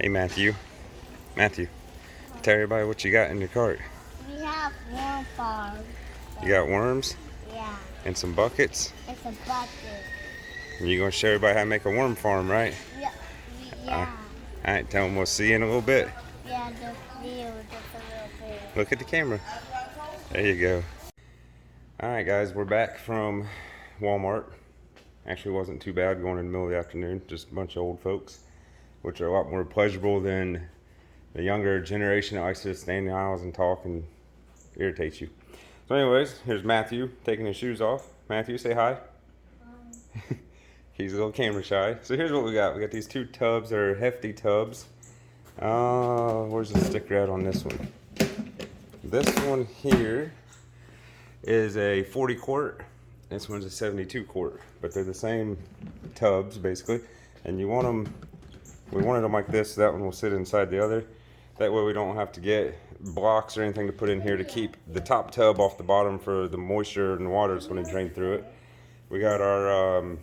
Hey Matthew. Matthew, tell everybody what you got in your cart. We have worm farm. You got worms Yeah, and some buckets. it's a bucket. And you're going to show everybody how to make a worm farm, right? Yeah, yeah, Alright, tell them we'll see you in a little bit. yeah. The view, just a little bit. Look at the camera. There you go. Alright guys, we're back from Walmart. Actually, it wasn't too bad going in the middle of the afternoon. Just a bunch of old folks, which are a lot more pleasurable than the younger generation that likes to stand in the aisles and talk and irritate you. So anyways, here's Matthew taking his shoes off. Matthew, say hi. He's a little camera shy. So here's what we got. We got these two tubs that are hefty tubs. Where's the sticker at on this one? This one here is a 40 quart. This one's a 72 quart. But they're the same tubs basically. And you want them, we wanted them like this. So that one will sit inside the other. That way we don't have to get blocks or anything to put in here to keep the top tub off the bottom for the moisture and water that's going to drain through it. We got our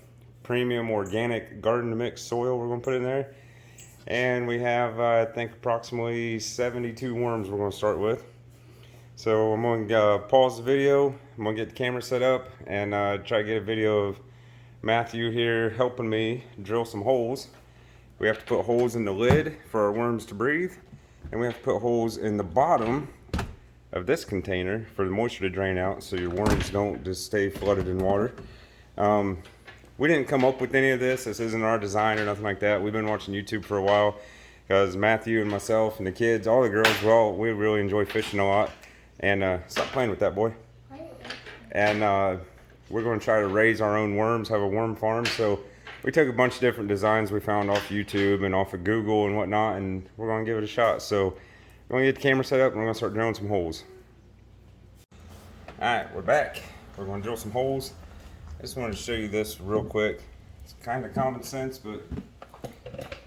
premium organic garden mix soil we're going to put in there. And we have, I think, approximately 72 worms we're going to start with. So I'm going to pause the video. I'm going to get the camera set up and try to get a video of Matthew here helping me drill some holes. We have to put holes in the lid for our worms to breathe. And we have to put holes in the bottom of this container for the moisture to drain out so your worms don't just stay flooded in water. We didn't come up with any of this. This isn't our design or nothing like that. We've been watching YouTube for a while because Matthew and myself and the kids, all the girls, well, we really enjoy fishing a lot. And stop playing with that, boy. And we're going to try to raise our own worms, have a worm farm. So we took a bunch of different designs we found off YouTube and off of Google and whatnot, and we're going to give it a shot. So we're going to get the camera set up and we're going to start drilling some holes. Alright, we're back. We're going to drill some holes. I just wanted to show you this real quick. It's kind of common sense, but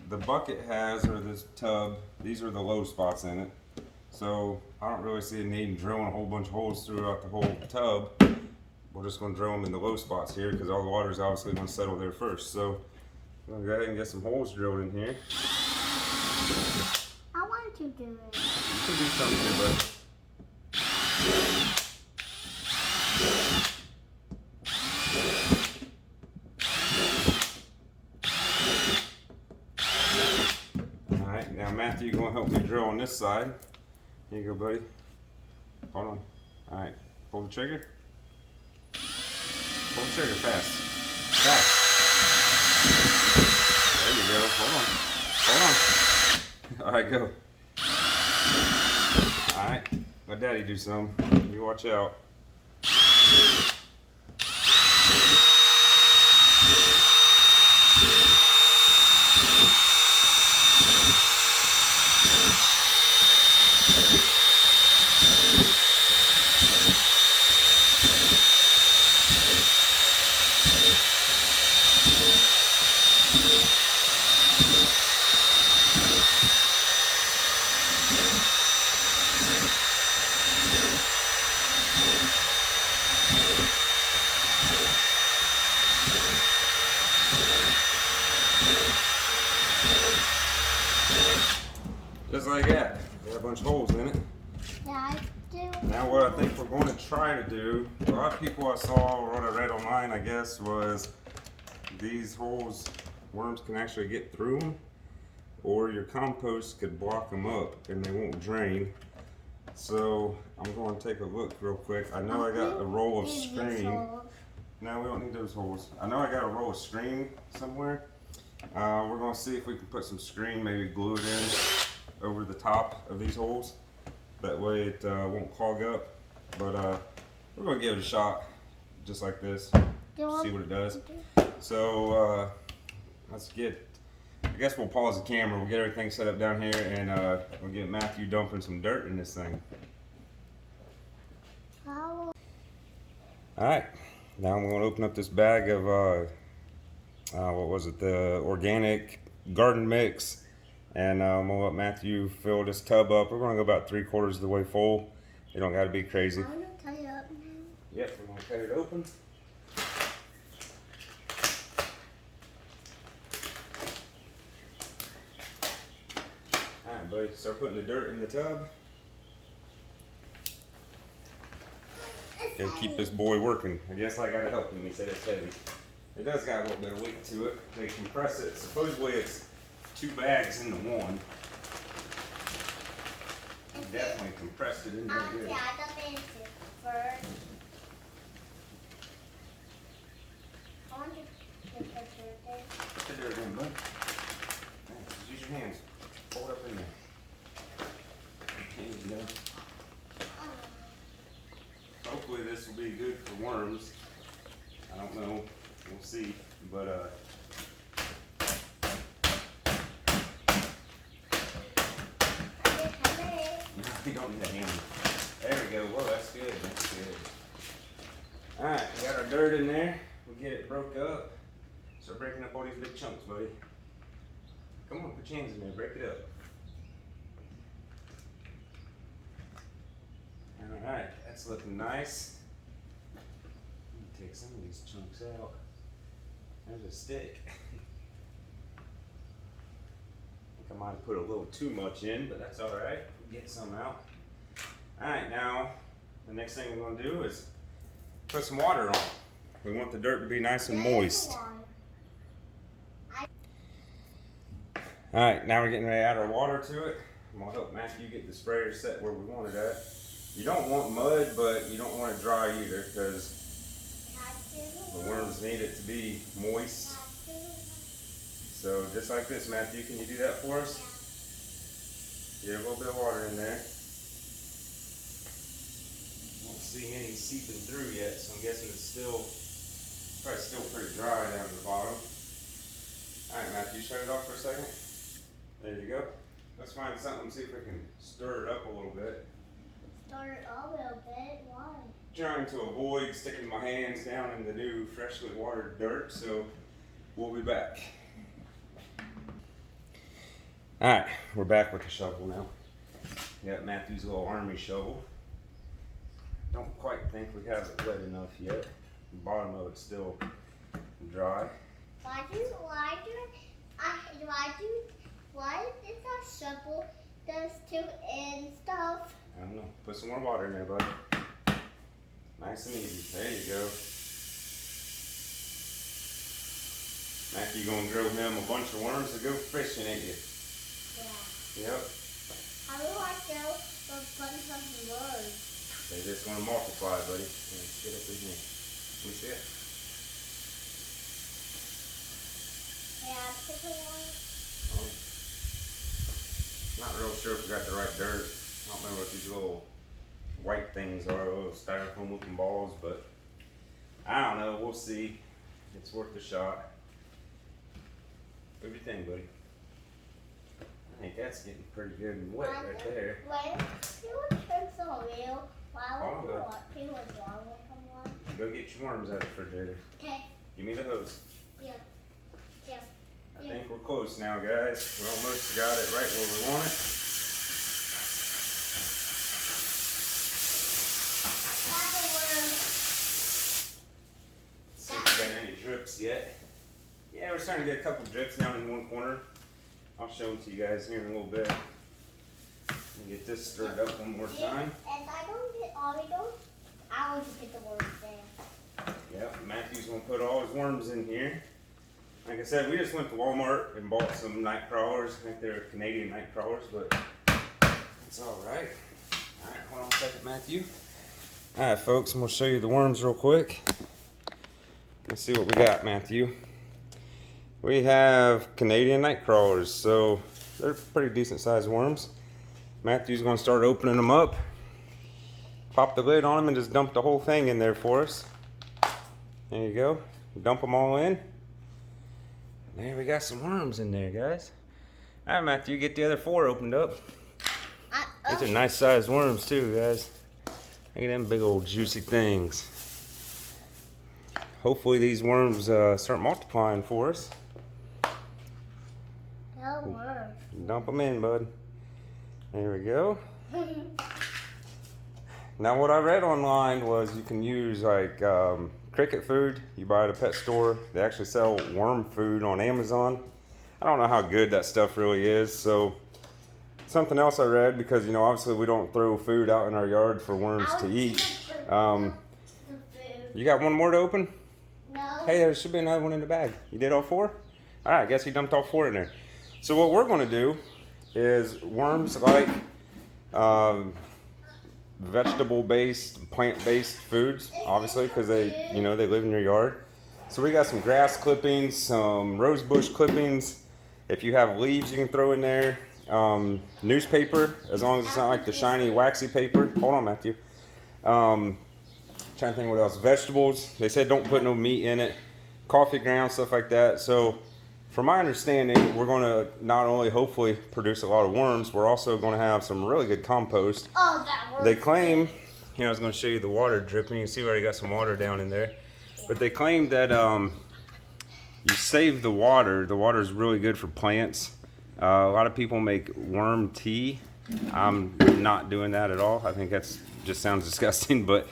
the bucket has, or this tub, these are the low spots in it. So I don't really see a need in drilling a whole bunch of holes throughout the whole tub. We're just going to drill them in the low spots here because all the water is obviously going to settle there first. So I'm going to go ahead and get some holes drilled in here. I want to do it. You can do something here, bud. Alright, now Matthew, you're going to help me drill on this side. Here you go, buddy. Hold on. Alright, pull the trigger. Pull the trigger fast. Fast. There you go. Hold on. Alright, go. Alright, let Daddy do some. You watch out. Just like that. Got a bunch of holes in it. Yeah, I do. Now what I think we're going to try to do, a lot of people I saw, or what I read online I guess, was these holes, worms can actually get through them, or your compost could block them up and they won't drain. So I'm going to take a look real quick. I know I got a roll of string. No, we don't need those holes. I know I got a roll of string somewhere. We're going to see if we can put some string, maybe glue it in over the top of these holes. That way it won't clog up. But we're going to give it a shot, just like this. See what it does. So let's get, I guess we'll pause the camera. We'll get everything set up down here and we'll get Matthew dumping some dirt in this thing. Alright, now I'm going to open up this bag of, what was it, the organic garden mix. And I'm going to let Matthew fill this tub up. We're going to go about 3/4 of the way full. You don't got to be crazy. I'm going to cut it up now. Yep, we're going to cut it open. buddy. Start putting the dirt in the tub. Gotta keep this boy working. I guess I gotta help him. He said it's heavy. It does got a little bit of weight to it. They compress it. Supposedly it's 2 bags into one. Definitely compressed it in there good. Yeah, I got the first. I want to put the dirt there. Put the dirt in, bud. Nice. Just use your hands. Pull it up in there. There you go. Hopefully this will be good for worms. I don't know. We'll see. But you don't need a hammer. There we go. Well, that's good. That's good. All right, we got our dirt in there. We'll get it broke up. Start breaking up all these big chunks, buddy. Come on, put your hands in there. Break it up. All right, that's looking nice. Let me take some of these chunks out. There's a stick. I think I might have put a little too much in, but that's all right. We'll get some out. All right, now the next thing we're gonna do is put some water on. We want the dirt to be nice and moist. All right, now we're getting ready to add our water to it. I'm gonna help Matthew get the sprayer set where we want it at. You don't want mud, but you don't want it dry either, because the worms need it to be moist. So just like this, Matthew, can you do that for us? Get a little bit of water in there. Don't see any seeping through yet, so I'm guessing it's probably still pretty dry down to the bottom. All right, Matthew, shut it off for a second. There you go. Let's find something, see if we can stir it up a little bit. Stir it up a little bit. Why? Trying to avoid sticking my hands down in the new freshly watered dirt, so we'll be back. All right, we're back with the shovel now. We got Matthew's little army shovel. Don't quite think we have it wet enough yet. The bottom of it's still dry. Why is that shovel does too and stuff? I don't know. Put some more water in there, bud. Nice and easy. There you go. Matthew gonna drill him a bunch of worms to go fishing, ain't you? Yeah. Yep. How do I kill a bunch of worms? They just gonna multiply, buddy. Let's get up in here. Let me see it. Yeah, pick a one. Oh. Not real sure if we got the right dirt. I don't remember what these little white things are, little styrofoam looking balls, but I don't know. We'll see. It's worth a shot. What do you think, buddy? I think that's getting pretty good and wet right there. When people turn so real, why Oh, would good. people want one? Go get your worms out of the refrigerator. Okay. Give me the hose. Yeah. Yeah. I think we're close now, guys. We almost got it right where we want it. See if we got any drips yet. Yeah, we're starting to get a couple drips down in one corner. I'll show them to you guys here in a little bit. Let me get this stirred up one more time. And I don't get all of those. I will just get the worms there. Yep, Matthew's gonna put all his worms in here. Like I said, we just went to Walmart and bought some night crawlers. I think they're Canadian night crawlers, but it's all right. All right, hold on a second, Matthew. All right, folks, I'm gonna show you the worms real quick. Let's see what we got, Matthew. We have Canadian night crawlers, so they're pretty decent sized worms. Matthew's gonna start opening them up. Pop the lid on them and just dump the whole thing in there for us. There you go. Dump them all in. There we got some worms in there, guys. All right, Matthew, get the other 4 opened up. These are nice sized worms too, guys. Look at them big old juicy things. Hopefully these worms start multiplying for us. No worms. Dump them in, bud. There we go. Now what I read online was you can use like cricket food you buy at a pet store. They actually sell worm food on Amazon. I don't know how good that stuff really is, so something else I read, because, you know, obviously we don't throw food out in our yard for worms to eat. You got one more to open? No. Hey, there should be another one in the bag. You did all 4? All right, I guess you dumped all 4 in there. So what we're going to do is, worms like vegetable-based, plant-based foods, obviously, because they, you know, they live in your yard. So we got some grass clippings, some rose bush clippings. If you have leaves, you can throw in there. Newspaper, as long as it's not like the shiny, waxy paper. Hold on, Matthew. Trying to think what else. Vegetables. They said don't put no meat in it. Coffee grounds, stuff like that. So, from my understanding, we're going to not only hopefully produce a lot of worms, we're also going to have some really good compost. Oh, that works. They claim, you know, I was going to show you the water dripping. You can see we already got some water down in there. But they claim that you save the water. The water is really good for plants. A lot of people make worm tea. I'm not doing that at all. I think that's just sounds disgusting. But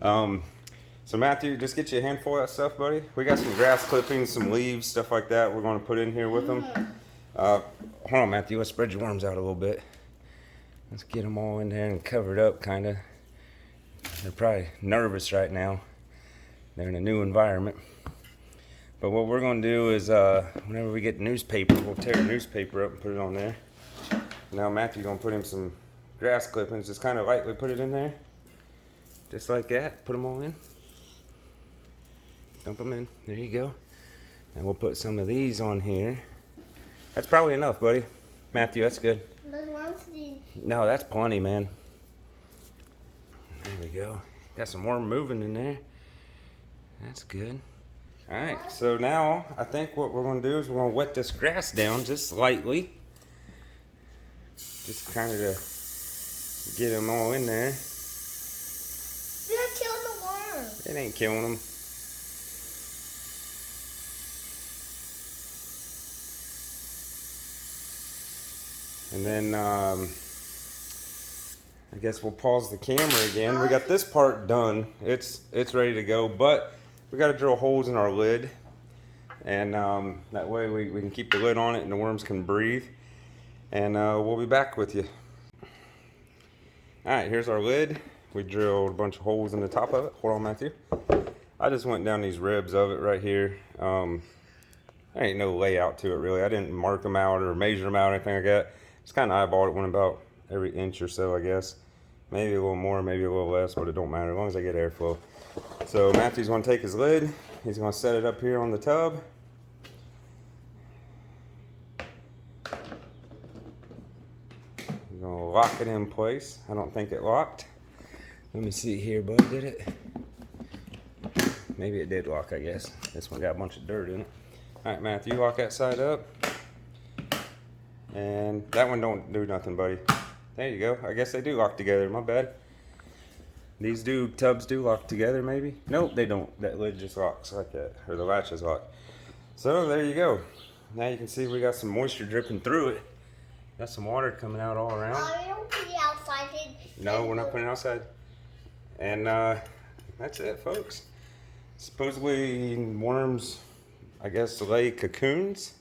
so Matthew, just get you a handful of that stuff, buddy. We got some grass clippings, some leaves, stuff like that. We're going to put in here with them. Hold on, Matthew. Let's spread your worms out a little bit. Let's get them all in there and covered up, kind of. They're probably nervous right now. They're in a new environment. But what we're going to do is, whenever we get the newspaper, we'll tear the newspaper up and put it on there. Now Matthew's going to put in some grass clippings. Just kind of lightly put it in there. Just like that. Put them all in. Dump them in. There you go. And we'll put some of these on here. That's probably enough, buddy. Matthew, that's good. No, that's plenty, man. There we go. Got some more moving in there. That's good. Alright, so now I think what we're going to do is we're going to wet this grass down just slightly. Just kind of to get them all in there. You're not killing the worms. It ain't killing them. And then I guess we'll pause the camera again. We got this part done. It's ready to go, but we got to drill holes in our lid, and that way we can keep the lid on it and the worms can breathe. And we'll be back with you. All right, here's our lid. We drilled a bunch of holes in the top of it. Hold on, Matthew. I just went down these ribs of it right here. There ain't no layout to it really. I didn't mark them out or measure them out or anything like that. Just kind of eyeballed it, went about every inch or so, I guess. Maybe a little more, maybe a little less, but it don't matter as long as I get airflow. So Matthew's going to take his lid. He's going to set it up here on the tub. He's going to lock it in place. I don't think it locked. Let me see here, bud. Did it? Maybe it did lock, I guess. This one got a bunch of dirt in it. All right, Matthew, lock that side up. And that one don't do nothing, buddy. There you go. I guess they do lock together. My bad. These tubs do lock together, maybe? Nope, they don't. That lid just locks like that. Or the latch is locked. So, there you go. Now you can see we got some moisture dripping through it. Got some water coming out all around. We don't put it outside. No, we're not putting it outside. And that's it, folks. Supposedly, worms, I guess, lay cocoons.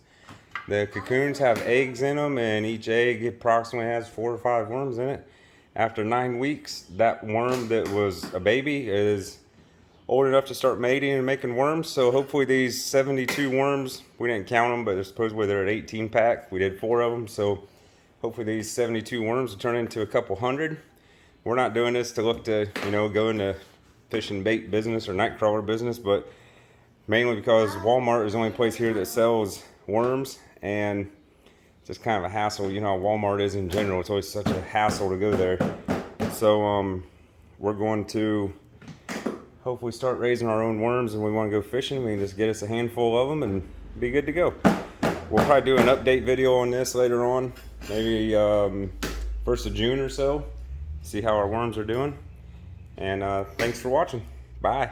The cocoons have eggs in them, and each egg approximately has 4 or 5 worms in it. After 9 weeks, that worm that was a baby is old enough to start mating and making worms. So hopefully these 72 worms, we didn't count them, but supposedly they're at 18 pack. We did 4 of them, so hopefully these 72 worms will turn into a couple hundred. We're not doing this to look to, you know, go into fish and bait business or night crawler business, but mainly because Walmart is the only place here that sells worms, and it's just kind of a hassle. You know how Walmart is in general. It's always such a hassle to go there. So we're going to hopefully start raising our own worms, and we want to go fishing. We can just get us a handful of them and be good to go. We'll probably do an update video on this later on, maybe 1st of June or so. See how our worms are doing. And thanks for watching. Bye.